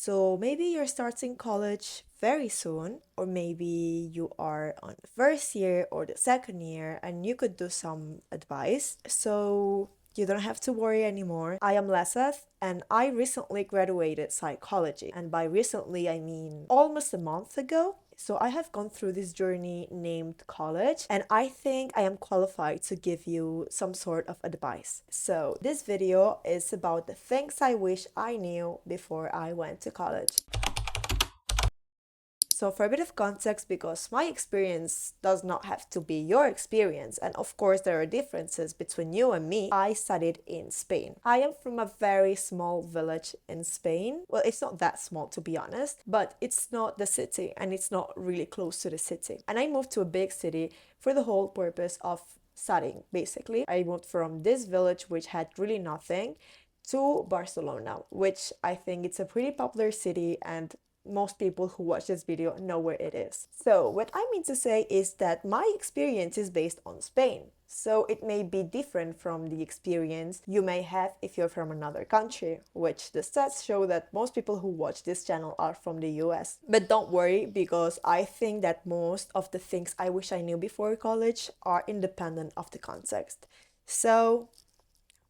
So maybe you're starting college very soon, or maybe you are on the first year or the second year, and you could do some advice. So you don't have to worry anymore. I am Leseth, and I recently graduated psychology. And by recently, I mean almost a month ago. So I have gone through this journey named college, and I think I am qualified to give you some sort of advice. So this video is about the things I wish I knew before I went to college. So for a bit of context, because my experience does not have to be your experience, and of course there are differences between you and me, I studied in Spain. I am from a very small village in Spain. Well, it's not that small to be honest, but it's not the city and it's not really close to the city. And I moved to a big city for the whole purpose of studying, basically. I moved from this village which had really nothing to Barcelona, which I think it's a pretty popular city and most people who watch this video know where it is. So what I mean to say is that my experience is based on Spain. So it may be different from the experience you may have if you're from another country, which the stats show that most people who watch this channel are from the US. But don't worry, because I think that most of the things I wish I knew before college are independent of the context. So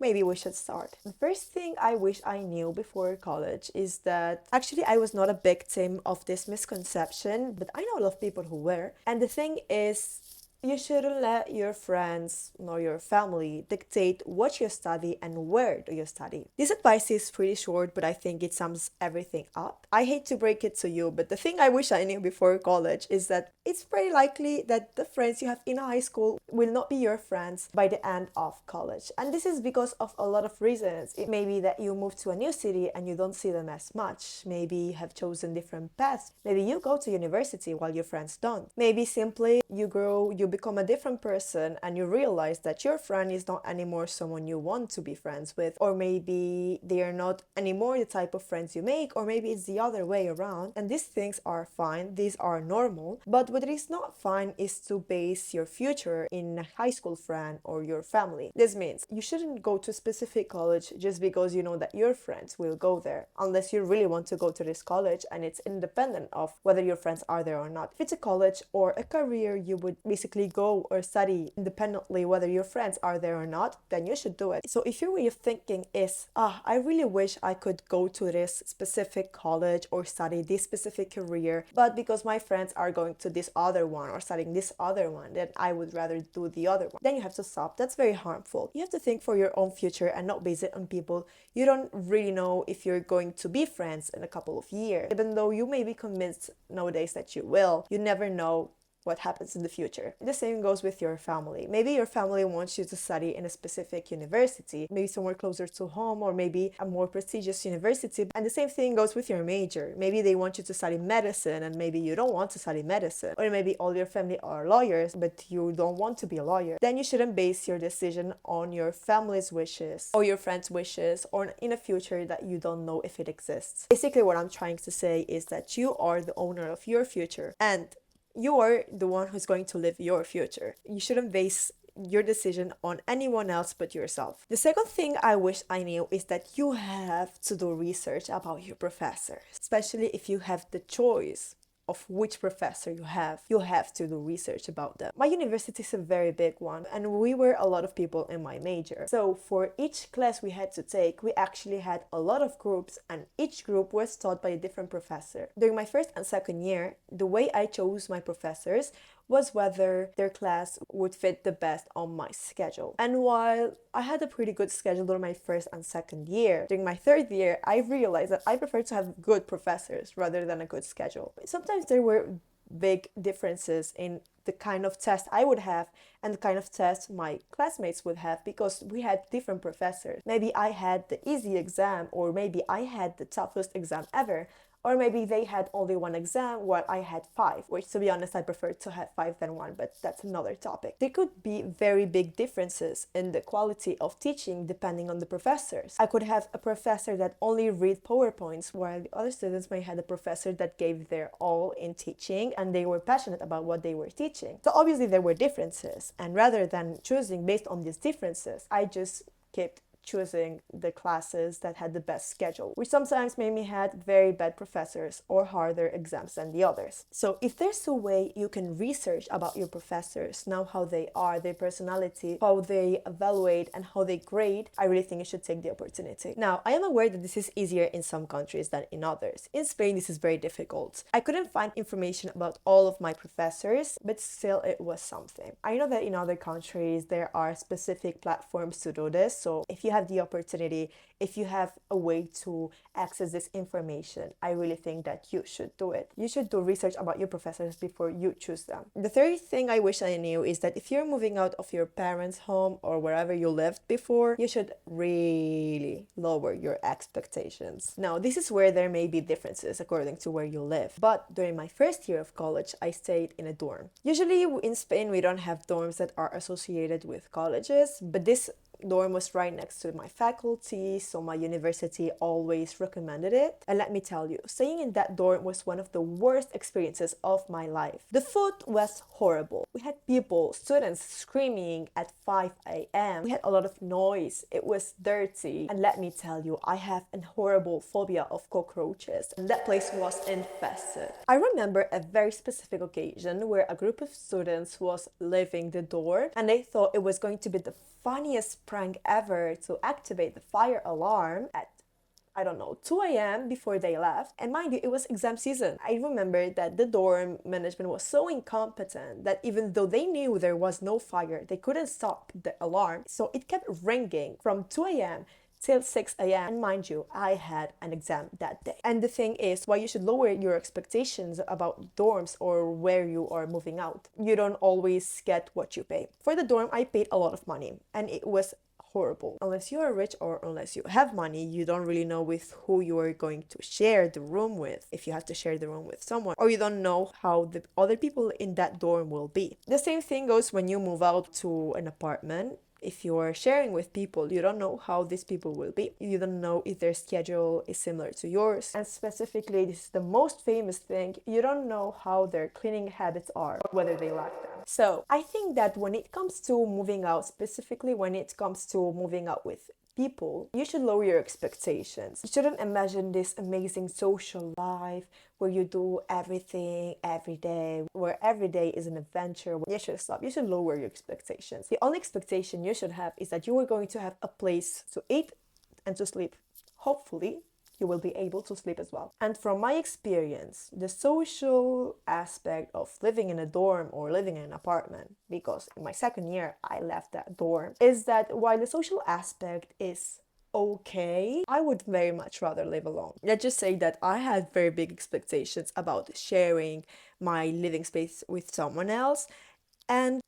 maybe we should start. The first thing I wish I knew before college is that actually I was not a victim of this misconception, but I know a lot of people who were. And the thing is, you shouldn't let your friends nor your family dictate what you study and where do you study. This advice is pretty short, but I think it sums everything up. I hate to break it to you, but the thing I wish I knew before college is that it's very likely that the friends you have in high school will not be your friends by the end of college. And this is because of a lot of reasons. It may be that you move to a new city and you don't see them as much. Maybe you have chosen different paths. Maybe you go to university while your friends don't. Maybe simply you grow, you become a different person and you realize that your friend is not anymore someone you want to be friends with, or maybe they are not anymore the type of friends you make, or maybe it's the other way around. And these things are fine, these are normal, but what is not fine is to base your future in a high school friend or your family. This means you shouldn't go to a specific college just because you know that your friends will go there, unless you really want to go to this college and it's independent of whether your friends are there or not. If it's a college or a career you would basically go or study independently whether your friends are there or not, then you should do it. So if your way of thinking is, I really wish I could go to this specific college or study this specific career, but because my friends are going to this other one or studying this other one, then I would rather do the other one, then you have to stop. That's very harmful. You have to think for your own future and not base it on people you don't really know if you're going to be friends in a couple of years. Even though you may be convinced nowadays that you will, you never know what happens in the future. The same goes with your family. Maybe your family wants you to study in a specific university, maybe somewhere closer to home, or maybe a more prestigious university. And the same thing goes with your major. Maybe they want you to study medicine and maybe you don't want to study medicine. Or maybe all your family are lawyers but you don't want to be a lawyer. Then you shouldn't base your decision on your family's wishes or your friends' wishes or in a future that you don't know if it exists. Basically what I'm trying to say is that you are the owner of your future and you are the one who's going to live your future. You shouldn't base your decision on anyone else but yourself. The second thing I wish I knew is that you have to do research about your professors, especially if you have the choice of which professor you have to do research about them. My university is a very big one and we were a lot of people in my major. So for each class we had to take, we actually had a lot of groups and each group was taught by a different professor. During my first and second year, the way I chose my professors was whether their class would fit the best on my schedule. And while I had a pretty good schedule during my first and second year, during my third year, I realized that I prefer to have good professors rather than a good schedule. Sometimes there were big differences in the kind of test I would have and the kind of test my classmates would have because we had different professors. Maybe I had the easy exam or maybe I had the toughest exam ever. Or maybe they had only one exam while I had 5, which to be honest I prefer to have 5 than 1, but that's another topic. There could be very big differences in the quality of teaching depending on the professors. I could have a professor that only read PowerPoints while the other students may have a professor that gave their all in teaching and they were passionate about what they were teaching. So obviously there were differences, and rather than choosing based on these differences, I just kept choosing the classes that had the best schedule, which sometimes made me had very bad professors or harder exams than the others. So if there's a way you can research about your professors, know how they are, their personality, how they evaluate and how they grade, I really think you should take the opportunity. Now, I am aware that this is easier in some countries than in others. In Spain, this is very difficult. I couldn't find information about all of my professors, but still it was something. I know that in other countries there are specific platforms to do this, so if you have the opportunity, if you have a way to access this information, I really think that you should do it. You should do research about your professors before you choose them. The third thing I wish I knew is that if you're moving out of your parents' home or wherever you lived before, you should really lower your expectations. Now, this is where there may be differences according to where you live, but during my first year of college, I stayed in a dorm. Usually in Spain, we don't have dorms that are associated with colleges, but this dorm was right next to my faculty, so my university always recommended it. And let me tell you, staying in that dorm was one of the worst experiences of my life. The food was horrible. We had people, students screaming at 5 a.m. We had a lot of noise. It was dirty. And let me tell you, I have a horrible phobia of cockroaches. And that place was infested. I remember a very specific occasion where a group of students was leaving the dorm and they thought it was going to be the funniest prank ever to activate the fire alarm at 2 a.m. before they left. And mind you, it was exam season. I remember that the dorm management was so incompetent that even though they knew there was no fire, they couldn't stop the alarm. So it kept ringing from 2 a.m. till 6 a.m. And mind you, I had an exam that day. And the thing is, why you should lower your expectations about dorms or where you are moving out. You don't always get what you pay. For the dorm, I paid a lot of money and it was horrible. Unless you are rich or unless you have money, you don't really know with who you are going to share the room with, if you have to share the room with someone, or you don't know how the other people in that dorm will be. The same thing goes when you move out to an apartment. If you're sharing with people, you don't know how these people will be. You don't know if their schedule is similar to yours. And specifically, this is the most famous thing, you don't know how their cleaning habits are or whether they like them. So I think that when it comes to moving out, specifically when it comes to moving out with people, you should lower your expectations. You shouldn't imagine this amazing social life where you do everything every day, where every day is an adventure. You should stop. You should lower your expectations. The only expectation you should have is that you are going to have a place to eat and to sleep. Hopefully, you will be able to sleep as well. And from my experience, the social aspect of living in a dorm or living in an apartment, because in my second year I left that dorm, is that while the social aspect is okay, I would very much rather live alone. Let's just say that I had very big expectations about sharing my living space with someone else, and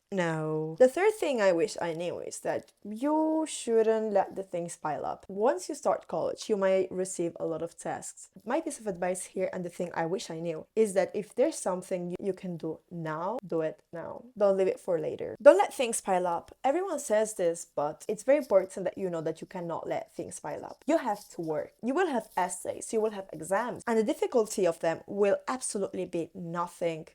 no. The third thing I wish I knew is that you shouldn't let the things pile up. Once you start college, you might receive a lot of tasks. My piece of advice here, and the thing I wish I knew, is that if there's something you can do now, do it now. Don't leave it for later. Don't let things pile up. Everyone says this, but it's very important that you know that you cannot let things pile up. You have to work. You will have essays, you will have exams, and the difficulty of them will absolutely be nothing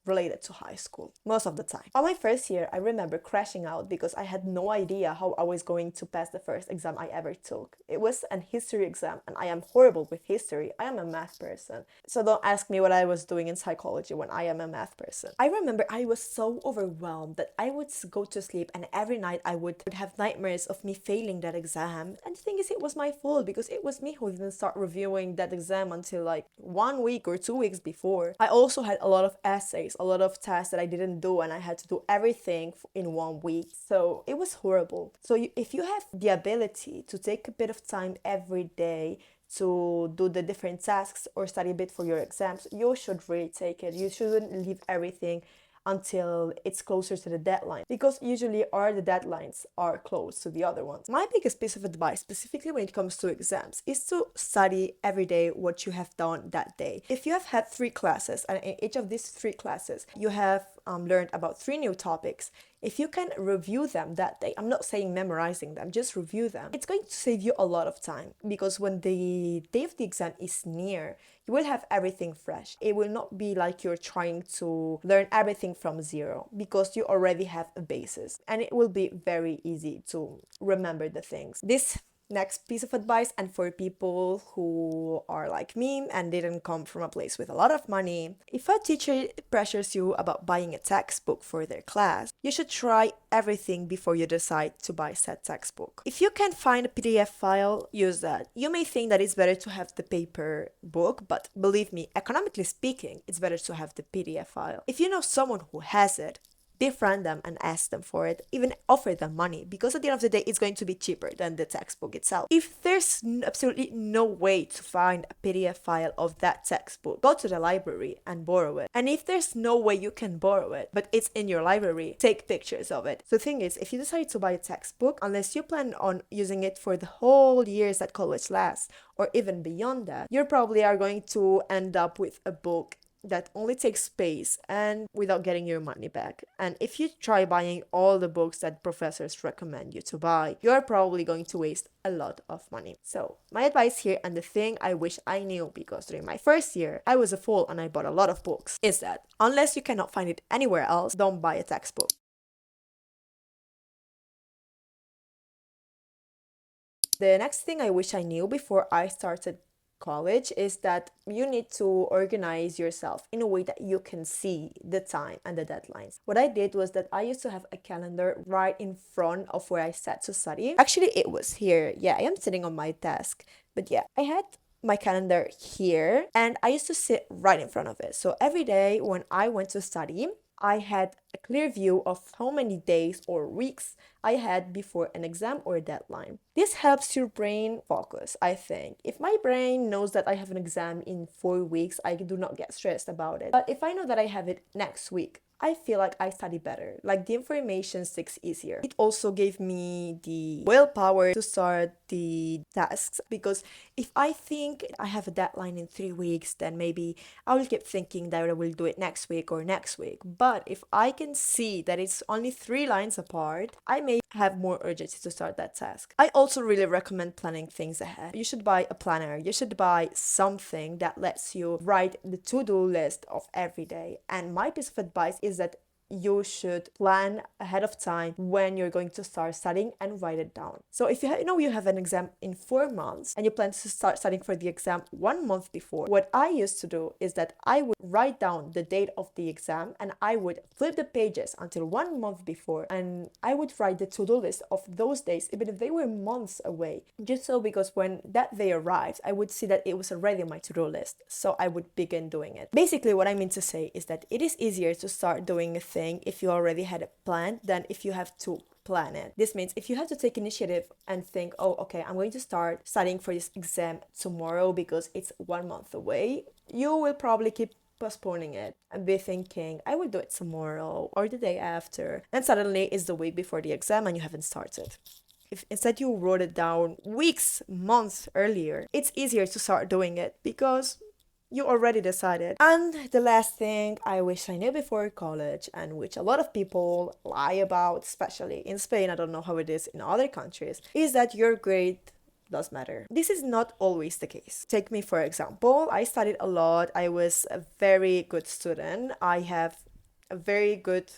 related to high school most of the time. On my first year, I remember crashing out because I had no idea how I was going to pass the first exam I ever took. It was an history exam and I am horrible with history. I am a math person. So don't ask me what I was doing in psychology when I am a math person. I remember I was so overwhelmed that I would go to sleep and every night I would have nightmares of me failing that exam. And the thing is, it was my fault because it was me who didn't start reviewing that exam until like 1 week or 2 weeks before. I also had a lot of essays, a lot of tasks that I didn't do, and I had to do everything in 1 week. So it was horrible. So if you have the ability to take a bit of time every day to do the different tasks or study a bit for your exams, you should really take it. You shouldn't leave everything until it's closer to the deadline, because usually the deadlines are close to the other ones. My biggest piece of advice, specifically when it comes to exams, is to study every day what you have done that day. If you have had 3 classes and in each of these 3 classes you have learned about 3 new topics, if you can review them that day, I'm not saying memorizing them, just review them, it's going to save you a lot of time, because when the day of the exam is near, you will have everything fresh. It will not be like you're trying to learn everything from zero, because you already have a basis, and it will be very easy to remember the things. This next piece of advice, and for people who are like me and didn't come from a place with a lot of money, if a teacher pressures you about buying a textbook for their class, you should try everything before you decide to buy said textbook. If you can find a PDF file, use that. You may think that it's better to have the paper book, but believe me, economically speaking, it's better to have the PDF file. If you know someone who has it, befriend them and ask them for it, even offer them money, because at the end of the day, it's going to be cheaper than the textbook itself. If there's absolutely no way to find a PDF file of that textbook, go to the library and borrow it. And if there's no way you can borrow it, but it's in your library, take pictures of it. So the thing is, if you decide to buy a textbook, unless you plan on using it for the whole years that college lasts, or even beyond that, you probably are going to end up with a book that only takes space and without getting your money back. And if you try buying all the books that professors recommend you to buy, you're probably going to waste a lot of money. So my advice here, and the thing I wish I knew, because during my first year I was a fool and I bought a lot of books, is that unless you cannot find it anywhere else, don't buy a textbook. The next thing I wish I knew before I started college is that you need to organize yourself in a way that you can see the time and the deadlines. What I did was that I used to have a calendar right in front of where I sat to study. Actually, it was here. Yeah, I am sitting on my desk. But yeah, I had my calendar here and I used to sit right in front of it. So every day when I went to study, I had a clear view of how many days or weeks I had before an exam or a deadline. This helps your brain focus, I think. If my brain knows that I have an exam in 4 weeks, I do not get stressed about it. But if I know that I have it next week, I feel like I study better, like the information sticks easier. It also gave me the willpower to start the tasks, because if I think I have a deadline in 3 weeks, then maybe I will keep thinking that I will do it next week or next week. But if I can see that it's only 3 lines apart, I may have more urgency to start that task. I also really recommend planning things ahead. You should buy a planner. You should buy something that lets you write the to-do list of every day. And my piece of advice is that you should plan ahead of time when you're going to start studying and write it down. So if you have an exam in 4 months and you plan to start studying for the exam 1 month before, what I used to do is that I would write down the date of the exam and I would flip the pages until 1 month before, and I would write the to-do list of those days, even if they were months away, just so because when that day arrived, I would see that it was already on my to-do list, so I would begin doing it. Basically, what I mean to say is that it is easier to start doing a thing if you already had it planned than if you have to plan it. This means if you have to take initiative and think, oh, okay, I'm going to start studying for this exam tomorrow because it's 1 month away, you will probably keep postponing it and be thinking, I will do it tomorrow or the day after, and suddenly it's the week before the exam and you haven't started. If instead you wrote it down weeks, months earlier, it's easier to start doing it because you already decided. And the last thing I wish I knew before college, and which a lot of people lie about, especially in Spain, I don't know how it is in other countries, is that your grade does matter. This is not always the case. Take me for example. I studied a lot. I was a very good student. I have a very good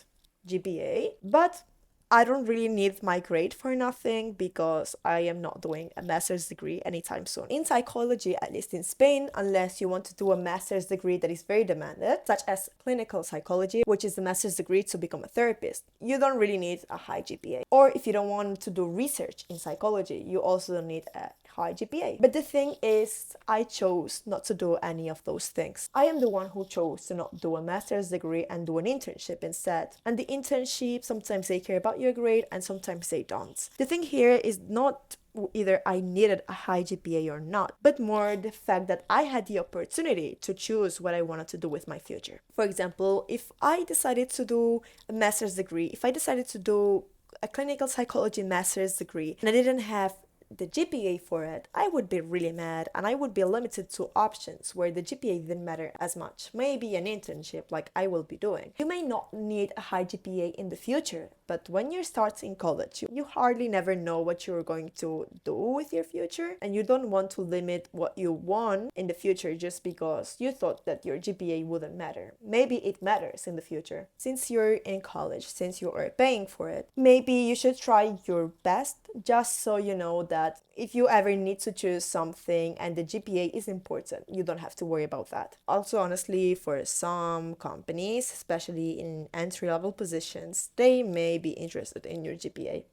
GPA, but I don't really need my grade for nothing because I am not doing a master's degree anytime soon. In psychology, at least in Spain, unless you want to do a master's degree that is very demanded, such as clinical psychology, which is the master's degree to become a therapist, you don't really need a high GPA. Or if you don't want to do research in psychology, you also don't need a high GPA. But the thing is, I chose not to do any of those things. I am the one who chose to not do a master's degree and do an internship instead. And the internship, sometimes they care about your grade and sometimes they don't. The thing here is not either I needed a high GPA or not, but more the fact that I had the opportunity to choose what I wanted to do with my future. For example, if I decided to do a master's degree, if I decided to do a clinical psychology master's degree and I didn't have the GPA for it, I would be really mad and I would be limited to options where the GPA didn't matter as much. Maybe an internship like I will be doing. You may not need a high GPA in the future, but when you're starting college, you hardly never know what you're going to do with your future, and you don't want to limit what you want in the future just because you thought that your GPA wouldn't matter. Maybe it matters in the future. Since you're in college, since you are paying for it, maybe you should try your best just so you know that if you ever need to choose something and the GPA is important, you don't have to worry about that. Also, honestly, for some companies, especially in entry-level positions, they may be interested in your GPA.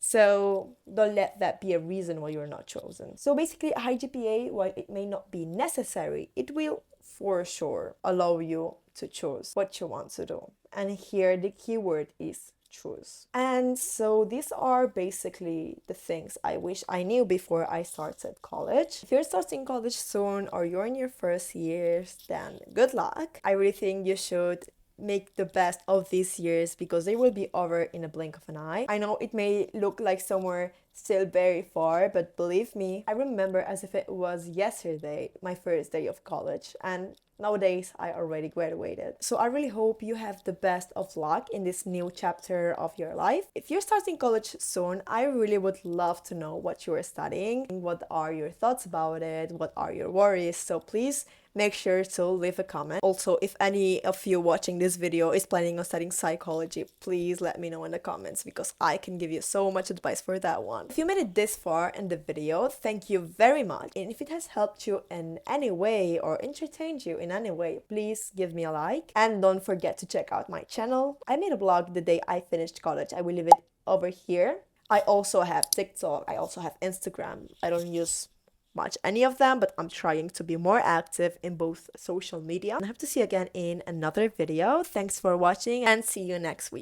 So don't let that be a reason why you're not chosen. So basically, a high GPA, while it may not be necessary, it will for sure allow you to choose what you want to do. And here the keyword is choose. And so these are basically the things I wish I knew before I started college. If you're starting college soon or you're in your first years, then good luck. I really think you should make the best of these years because they will be over in a blink of an eye. I know it may look like somewhere still very far, but believe me, I remember as if it was yesterday, my first day of college, and nowadays I already graduated. So I really hope you have the best of luck in this new chapter of your life. If you're starting college soon, I really would love to know what you are studying, what are your thoughts about it, what are your worries. So please make sure to leave a comment. Also, if any of you watching this video is planning on studying psychology, please let me know in the comments because I can give you so much advice for that one. If you made it this far in the video, thank you very much. And if it has helped you in any way or entertained you in any way, please give me a like. And don't forget to check out my channel. I made a blog the day I finished college. I will leave it over here. I also have TikTok. I also have Instagram. I don't use much any of them, but I'm trying to be more active in both social media. I hope to see you again in another video. Thanks for watching and see you next week.